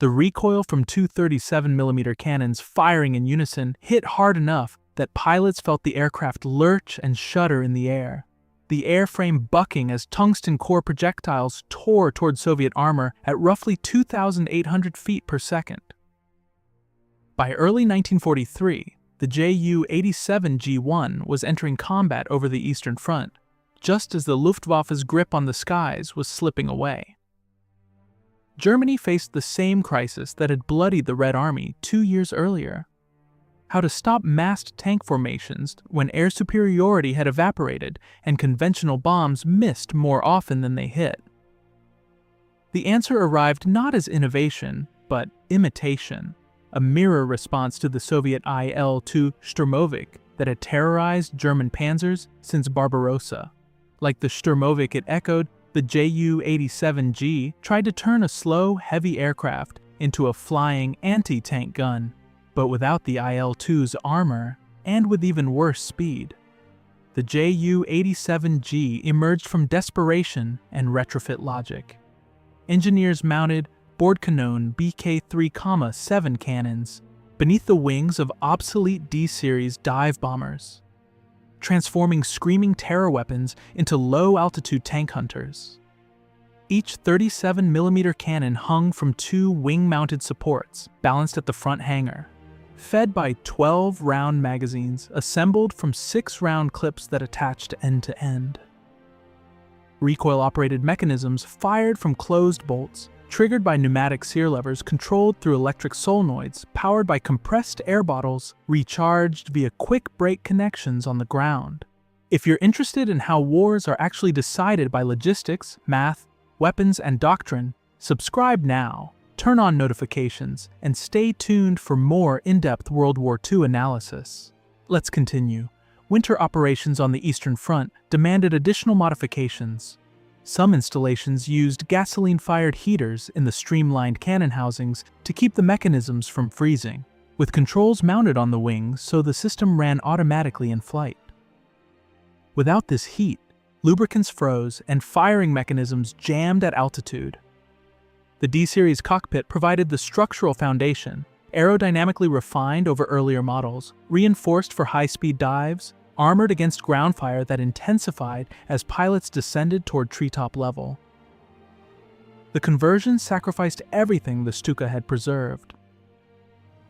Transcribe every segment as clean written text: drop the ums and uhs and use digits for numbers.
The recoil from two 37mm cannons firing in unison hit hard enough that pilots felt the aircraft lurch and shudder in the air, the airframe bucking as tungsten core projectiles tore toward Soviet armor at roughly 2,800 feet per second. By early 1943, the Ju-87G-1 was entering combat over the Eastern Front, just as the Luftwaffe's grip on the skies was slipping away. Germany faced the same crisis that had bloodied the Red Army 2 years earlier: how to stop massed tank formations when air superiority had evaporated and conventional bombs missed more often than they hit. The answer arrived not as innovation, but imitation, a mirror response to the Soviet Il-2 Sturmovik that had terrorized German panzers since Barbarossa. Like the Sturmovik it echoed, the Ju-87G tried to turn a slow, heavy aircraft into a flying anti-tank gun, but without the Il-2's armor, and with even worse speed. The Ju-87G emerged from desperation and retrofit logic. Engineers mounted Bordkanon BK-3,7 cannons beneath the wings of obsolete D-series dive bombers, transforming screaming terror weapons into low-altitude tank hunters. Each 37mm cannon hung from two wing-mounted supports balanced at the front hangar, fed by 12-round magazines assembled from 6-round clips that attached end to end. Recoil-operated mechanisms fired from closed bolts, triggered by pneumatic sear levers controlled through electric solenoids powered by compressed air bottles recharged via quick brake connections on the ground. If you're interested in how wars are actually decided by logistics, math, weapons, and doctrine, subscribe now, turn on notifications, and stay tuned for more in-depth World War II analysis. Let's continue. Winter operations on the Eastern Front demanded additional modifications. Some installations used gasoline-fired heaters in the streamlined cannon housings to keep the mechanisms from freezing, with controls mounted on the wings so the system ran automatically in flight. Without this heat, lubricants froze and firing mechanisms jammed at altitude. The D-series cockpit provided the structural foundation, aerodynamically refined over earlier models, reinforced for high-speed dives, armored against ground fire that intensified as pilots descended toward treetop level. The conversion sacrificed everything the Stuka had preserved.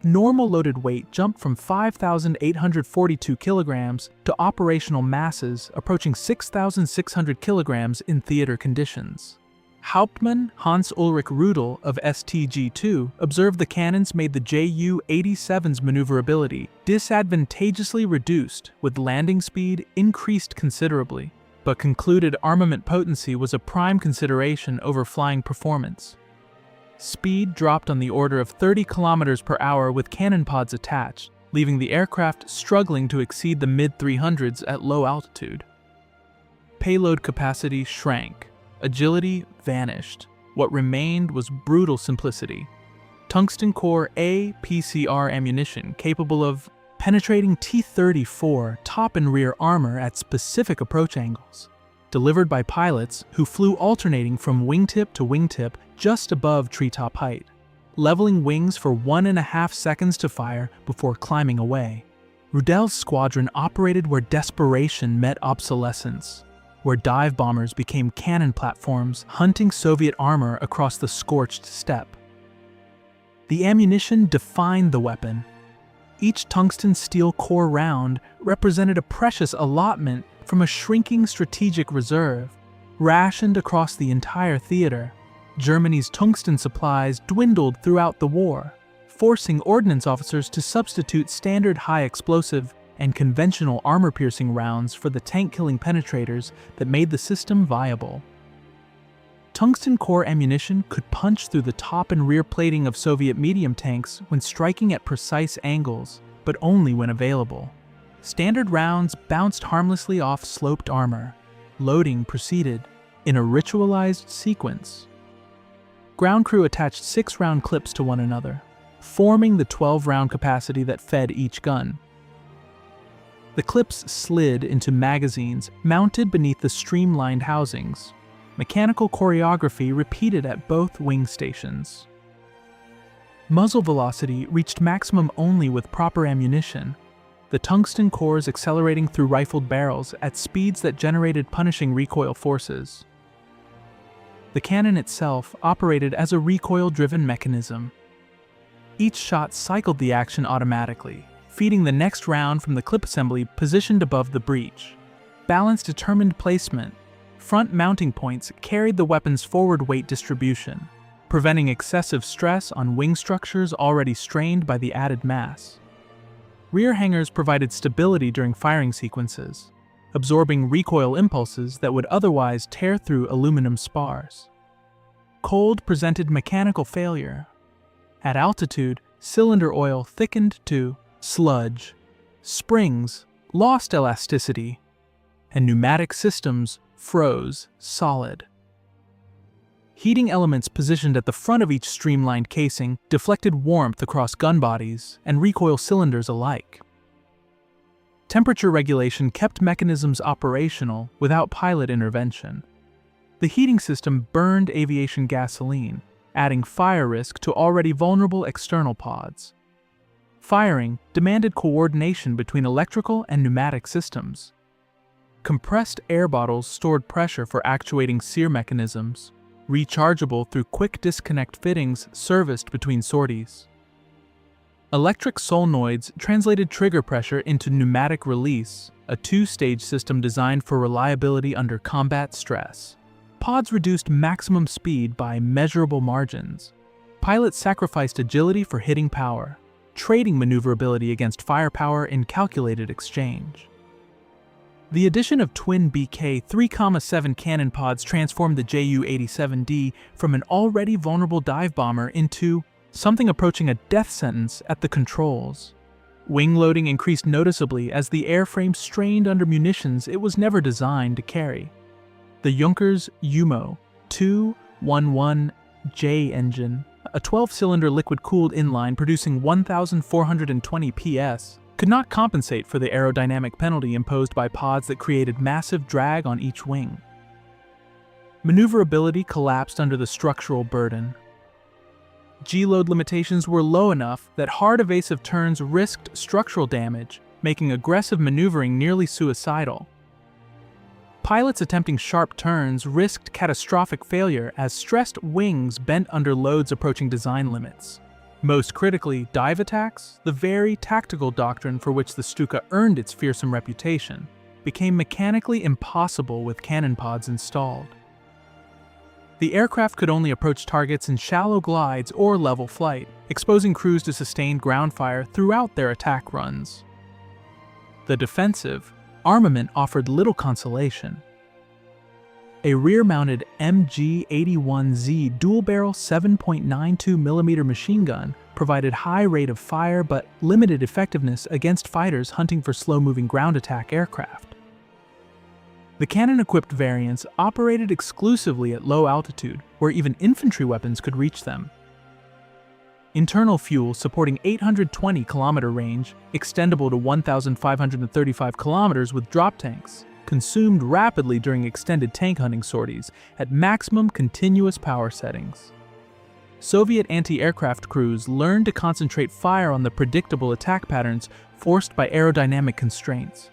Normal loaded weight jumped from 5,842 kilograms to operational masses approaching 6,600 kilograms in theater conditions. Hauptmann Hans-Ulrich Rudel of STG-2 observed the cannons made the Ju-87's maneuverability disadvantageously reduced with landing speed increased considerably, but concluded armament potency was a prime consideration over flying performance. Speed dropped on the order of 30 km per hour with cannon pods attached, leaving the aircraft struggling to exceed the mid-300s at low altitude. Payload capacity shrank. Agility vanished. What remained was brutal simplicity. Tungsten core APCR ammunition capable of penetrating T-34 top and rear armor at specific approach angles, delivered by pilots who flew alternating from wingtip to wingtip just above treetop height, leveling wings for 1.5 seconds to fire before climbing away. Rudel's squadron operated where desperation met obsolescence, where dive bombers became cannon platforms hunting Soviet armor across the scorched steppe. The ammunition defined the weapon. Each tungsten steel core round represented a precious allotment from a shrinking strategic reserve, rationed across the entire theater. Germany's tungsten supplies dwindled throughout the war, forcing ordnance officers to substitute standard high-explosive and conventional armor-piercing rounds for the tank-killing penetrators that made the system viable. Tungsten core ammunition could punch through the top and rear plating of Soviet medium tanks when striking at precise angles, but only when available. Standard rounds bounced harmlessly off sloped armor. Loading proceeded in a ritualized sequence. Ground crew attached 6-round clips to one another, forming the 12-round capacity that fed each gun. The clips slid into magazines mounted beneath the streamlined housings. Mechanical choreography repeated at both wing stations. Muzzle velocity reached maximum only with proper ammunition, the tungsten cores accelerating through rifled barrels at speeds that generated punishing recoil forces. The cannon itself operated as a recoil-driven mechanism. Each shot cycled the action automatically, feeding the next round from the clip assembly positioned above the breech. Balanced, determined placement, front mounting points carried the weapon's forward weight distribution, preventing excessive stress on wing structures already strained by the added mass. Rear hangers provided stability during firing sequences, absorbing recoil impulses that would otherwise tear through aluminum spars. Cold presented mechanical failure. At altitude, cylinder oil thickened to sludge, springs lost elasticity, and pneumatic systems froze solid. Heating elements positioned at the front of each streamlined casing deflected warmth across gun bodies and recoil cylinders alike. Temperature regulation kept mechanisms operational without pilot intervention. The heating system burned aviation gasoline, adding fire risk to already vulnerable external pods. Firing demanded coordination between electrical and pneumatic systems. Compressed air bottles stored pressure for actuating sear mechanisms, rechargeable through quick disconnect fittings serviced between sorties. Electric solenoids translated trigger pressure into pneumatic release, a two-stage system designed for reliability under combat stress. Pods reduced maximum speed by measurable margins. Pilots sacrificed agility for hitting power, trading maneuverability against firepower in calculated exchange. The addition of twin BK 3,7 cannon pods transformed the Ju-87D from an already vulnerable dive bomber into something approaching a death sentence at the controls. Wing loading increased noticeably as the airframe strained under munitions it was never designed to carry. The Junkers UMO 211J engine, a 12-cylinder liquid-cooled inline producing 1,420 PS, could not compensate for the aerodynamic penalty imposed by pods that created massive drag on each wing. Maneuverability collapsed under the structural burden. G-load limitations were low enough that hard evasive turns risked structural damage, making aggressive maneuvering nearly suicidal. Pilots attempting sharp turns risked catastrophic failure as stressed wings bent under loads approaching design limits. Most critically, dive attacks, the very tactical doctrine for which the Stuka earned its fearsome reputation, became mechanically impossible with cannon pods installed. The aircraft could only approach targets in shallow glides or level flight, exposing crews to sustained ground fire throughout their attack runs. The defensive armament offered little consolation. A rear-mounted MG-81Z dual-barrel 7.92mm machine gun provided high rate of fire but limited effectiveness against fighters hunting for slow-moving ground attack aircraft. The cannon-equipped variants operated exclusively at low altitude, where even infantry weapons could reach them. Internal fuel supporting 820-kilometer range, extendable to 1,535 kilometers with drop tanks, consumed rapidly during extended tank hunting sorties at maximum continuous power settings. Soviet anti-aircraft crews learned to concentrate fire on the predictable attack patterns forced by aerodynamic constraints.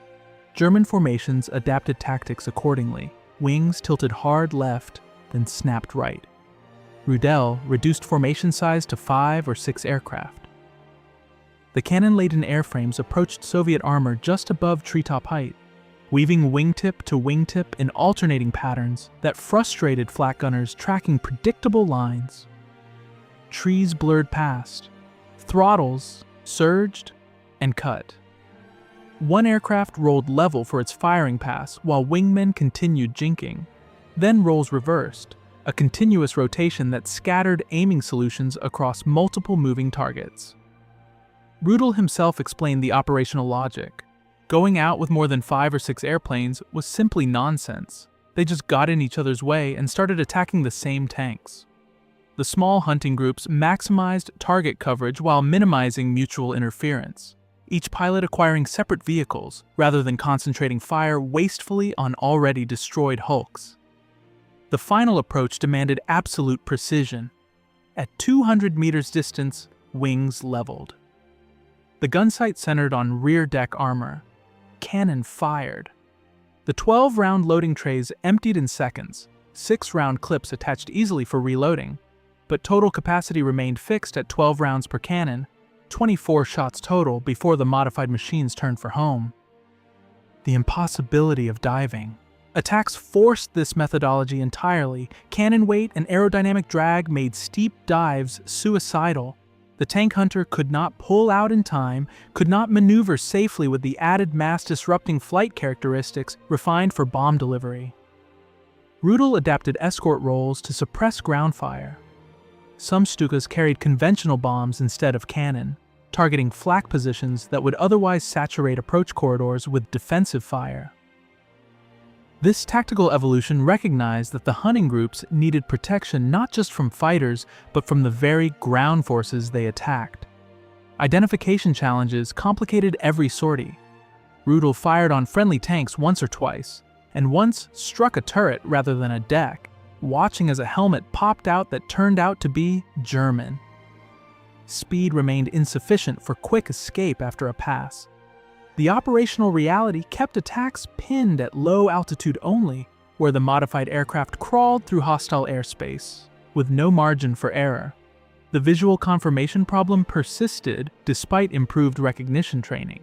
German formations adapted tactics accordingly. Wings tilted hard left, then snapped right. Rudel reduced formation size to 5 or 6 aircraft. The cannon-laden airframes approached Soviet armor just above treetop height, weaving wingtip to wingtip in alternating patterns that frustrated flak gunners tracking predictable lines. Trees blurred past, throttles surged and cut. One aircraft rolled level for its firing pass while wingmen continued jinking. Then roles reversed, a continuous rotation that scattered aiming solutions across multiple moving targets. Rudel himself explained the operational logic. Going out with more than 5 or 6 airplanes was simply nonsense. They just got in each other's way and started attacking the same tanks. The small hunting groups maximized target coverage while minimizing mutual interference, each pilot acquiring separate vehicles rather than concentrating fire wastefully on already destroyed hulks. The final approach demanded absolute precision. At 200 meters distance, wings leveled. The gun sight centered on rear deck armor. Cannon fired. The 12-round loading trays emptied in seconds, 6-round clips attached easily for reloading, but total capacity remained fixed at 12 rounds per cannon, 24 shots total before the modified machines turned for home. The impossibility of diving. Attacks forced this methodology entirely. Cannon weight and aerodynamic drag made steep dives suicidal. The tank hunter could not pull out in time, could not maneuver safely with the added mass-disrupting flight characteristics refined for bomb delivery. Rudel adapted escort roles to suppress ground fire. Some Stukas carried conventional bombs instead of cannon, targeting flak positions that would otherwise saturate approach corridors with defensive fire. This tactical evolution recognized that the hunting groups needed protection not just from fighters, but from the very ground forces they attacked. Identification challenges complicated every sortie. Rudel fired on friendly tanks once or twice, and once struck a turret rather than a deck, watching as a helmet popped out that turned out to be German. Speed remained insufficient for quick escape after a pass. The operational reality kept attacks pinned at low altitude only, where the modified aircraft crawled through hostile airspace, with no margin for error. The visual confirmation problem persisted despite improved recognition training.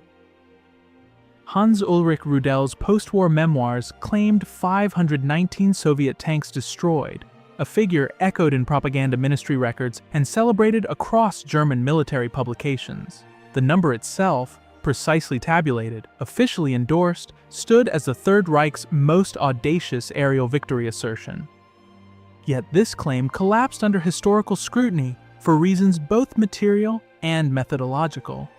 Hans-Ulrich Rudel's post-war memoirs claimed 519 Soviet tanks destroyed, a figure echoed in propaganda ministry records and celebrated across German military publications. The number itself, precisely tabulated, officially endorsed, stood as the Third Reich's most audacious aerial victory assertion. Yet this claim collapsed under historical scrutiny for reasons both material and methodological.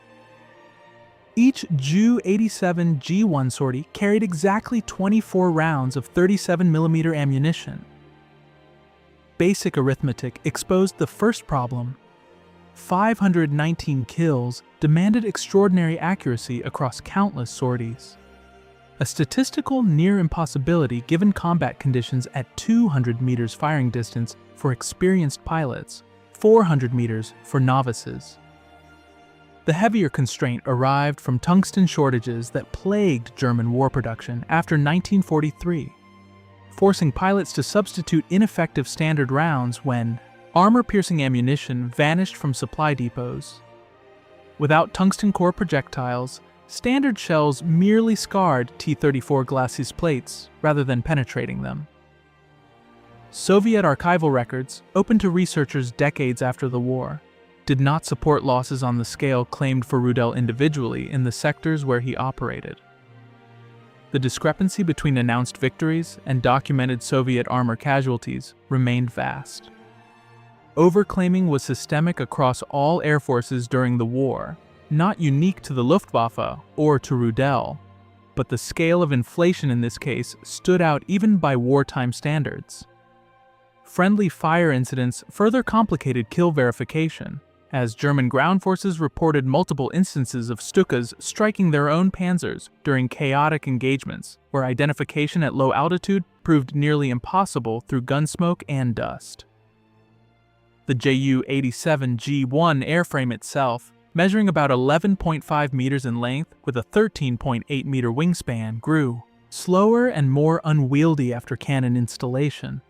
Each Ju-87G-1 sortie carried exactly 24 rounds of 37mm ammunition. Basic arithmetic exposed the first problem. 519 kills demanded extraordinary accuracy across countless sorties. A statistical near impossibility given combat conditions at 200 meters firing distance for experienced pilots, 400 meters for novices. The heavier constraint arrived from tungsten shortages that plagued German war production after 1943, forcing pilots to substitute ineffective standard rounds when armor-piercing ammunition vanished from supply depots. Without tungsten core projectiles, standard shells merely scarred T-34 glacis plates rather than penetrating them. Soviet archival records, open to researchers decades after the war, did not support losses on the scale claimed for Rudel individually in the sectors where he operated. The discrepancy between announced victories and documented Soviet armor casualties remained vast. Overclaiming was systemic across all air forces during the war, not unique to the Luftwaffe or to Rudel, but the scale of inflation in this case stood out even by wartime standards. Friendly fire incidents further complicated kill verification, as German ground forces reported multiple instances of Stukas striking their own panzers during chaotic engagements, where identification at low altitude proved nearly impossible through gunsmoke and dust. The Ju-87G-1 airframe itself, measuring about 11.5 meters in length with a 13.8 meter wingspan, grew slower and more unwieldy after cannon installation.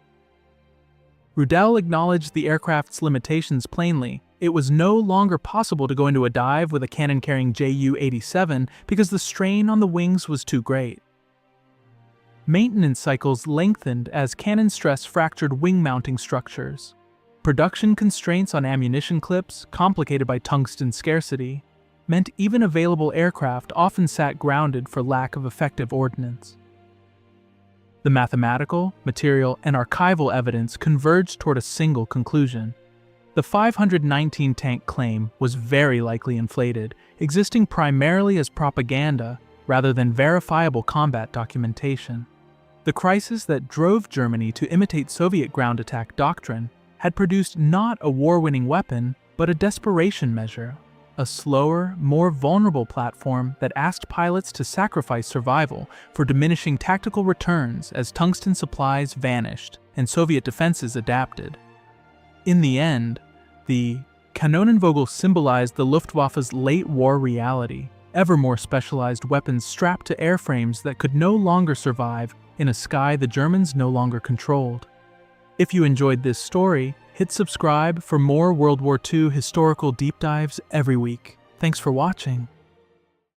Rudel acknowledged the aircraft's limitations plainly. It was no longer possible to go into a dive with a cannon-carrying Ju-87 because the strain on the wings was too great. Maintenance cycles lengthened as cannon stress fractured wing mounting structures. Production constraints on ammunition clips, complicated by tungsten scarcity, meant even available aircraft often sat grounded for lack of effective ordnance. The mathematical, material, and archival evidence converged toward a single conclusion. The 519 tank claim was very likely inflated, existing primarily as propaganda rather than verifiable combat documentation. The crisis that drove Germany to imitate Soviet ground attack doctrine had produced not a war-winning weapon, but a desperation measure, a slower, more vulnerable platform that asked pilots to sacrifice survival for diminishing tactical returns as tungsten supplies vanished and Soviet defenses adapted. In the end, the Kanonenvogel symbolized the Luftwaffe's late war reality, ever more specialized weapons strapped to airframes that could no longer survive in a sky the Germans no longer controlled. If you enjoyed this story, hit subscribe for more World War II historical deep dives every week. Thanks for watching.